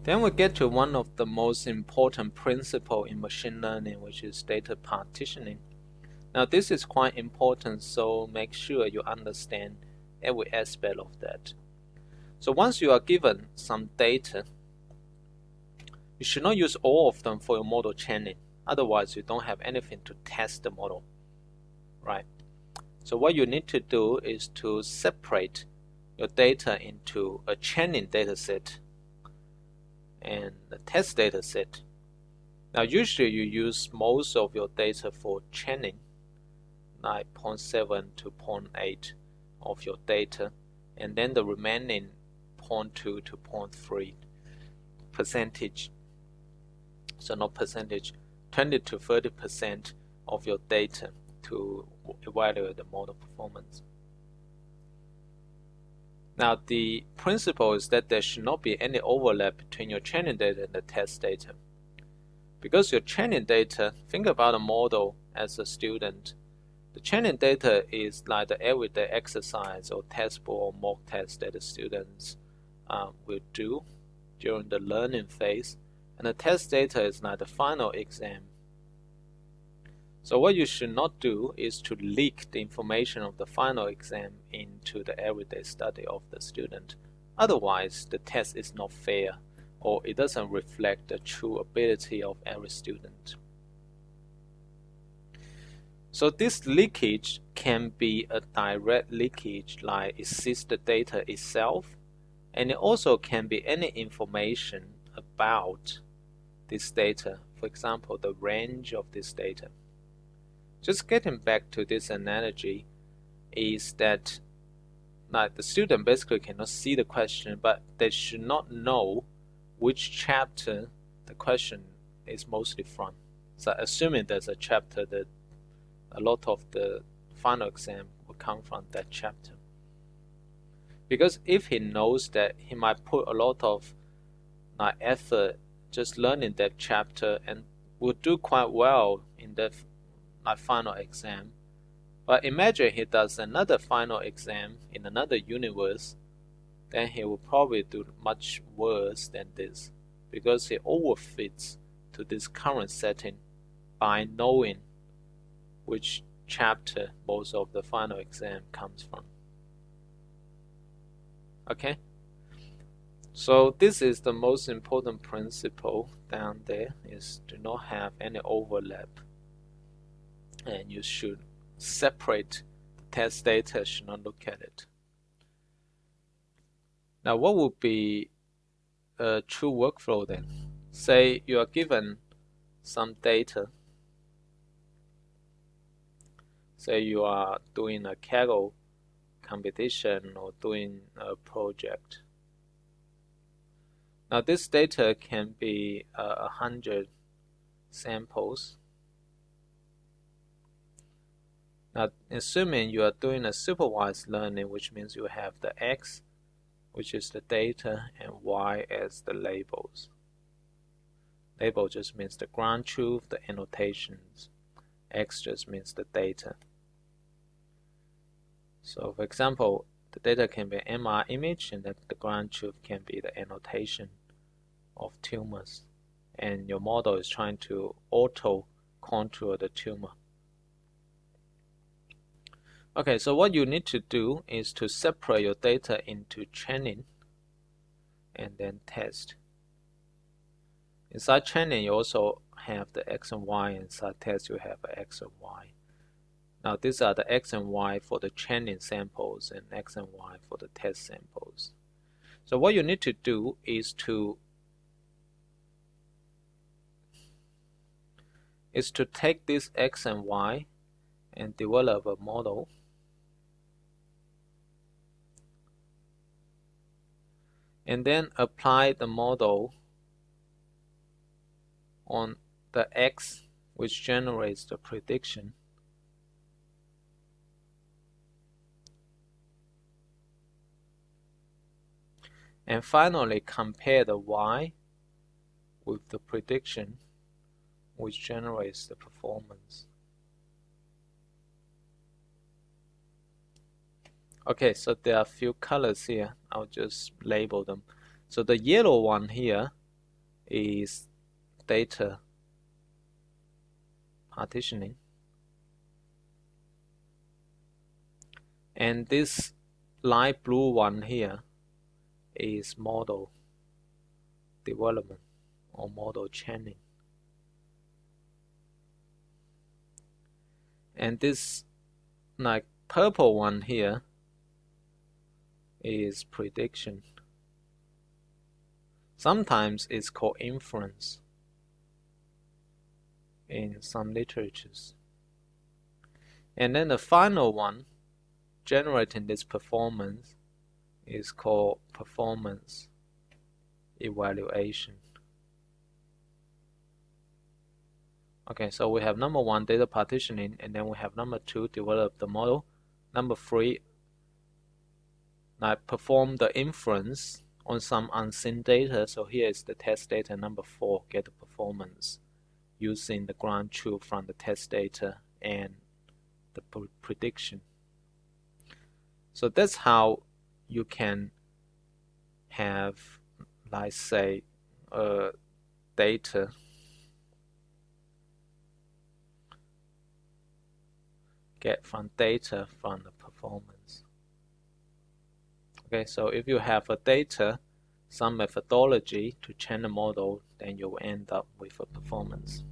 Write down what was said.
Then we get to one of the most important principles in machine learning, which is data partitioning. Now this is quite important, so make sure you understand every aspect of that. So once you are given some data, you should not use all of them for your model training. Otherwise, you don't have anything to test the model, right? So what you need to do is to separate your data into a training data set and a test data set. Now usually you use most of your data for training, like 0.7 to 0.8 of your data, and then the remaining 0.2 to 0.3 percentage, so not percentage, 20 to 30% of your data to evaluate the model performance. Now the principle is that there should not be any overlap between your training data and the test data. Because your training data, think about a model as a student. The training data is like the everyday exercise or test book or mock test that the students will do during the learning phase, and the test data is like the final exam. So what you should not do is to leak the information of the final exam into the everyday study of the student. Otherwise, the test is not fair, or it doesn't reflect the true ability of every student. So this leakage can be a direct leakage, like it sees the data itself, and it also can be any information about this data, for example, the range of this data. Just getting back to this analogy is that like the student basically cannot see the question, but they should not know which chapter the question is mostly from. So assuming there's a chapter that a lot of the final exam will come from that chapter. Because if he knows that, he might put a lot of effort just learning that chapter and will do quite well in the final exam. But imagine he does another final exam in another universe, then he will probably do much worse than this, because he overfits to this current setting by knowing which chapter most of the final exam comes from. Okay? So this is the most important principle down there, is to not have any overlap. And you should separate the test data, should not look at it. Now what would be a true workflow then? Say you are given some data. Say you are doing a Kaggle competition or doing a project. Now this data can be 100 samples. Now assuming you are doing a supervised learning, which means you have the X, which is the data, and Y as the labels. Label just means the ground truth, the annotations. X just means the data. So for example, the data can be an MR image, and the ground truth can be the annotation of tumors. And your model is trying to auto contour the tumor. Okay, so what you need to do is to separate your data into training and then test. Inside training, you also have the X and Y. Inside test, you have X and Y. Now these are the X and Y for the training samples and X and Y for the test samples. So what you need to do is to take this X and Y and develop a model. And then apply the model on the X, which generates the prediction. And finally compare the Y with the prediction, which generates the performance. Okay, so there are a few colors here. I'll just label them. So the yellow one here is data partitioning. And this light blue one here is model development or model training. And this like purple one here is prediction. Sometimes it's called inference in some literatures. And then the final one, generating this performance, is called performance evaluation. Okay, so we have number 1, data partitioning, and then we have number 2, develop the model. Number 3, like perform the inference on some unseen data. So here is the test data. Number 4, get the performance using the ground truth from the test data and the prediction. So that's how you can have, like say, data get from data from the performance. Okay, so if you have a data, some methodology to train the model, then you will end up with a performance.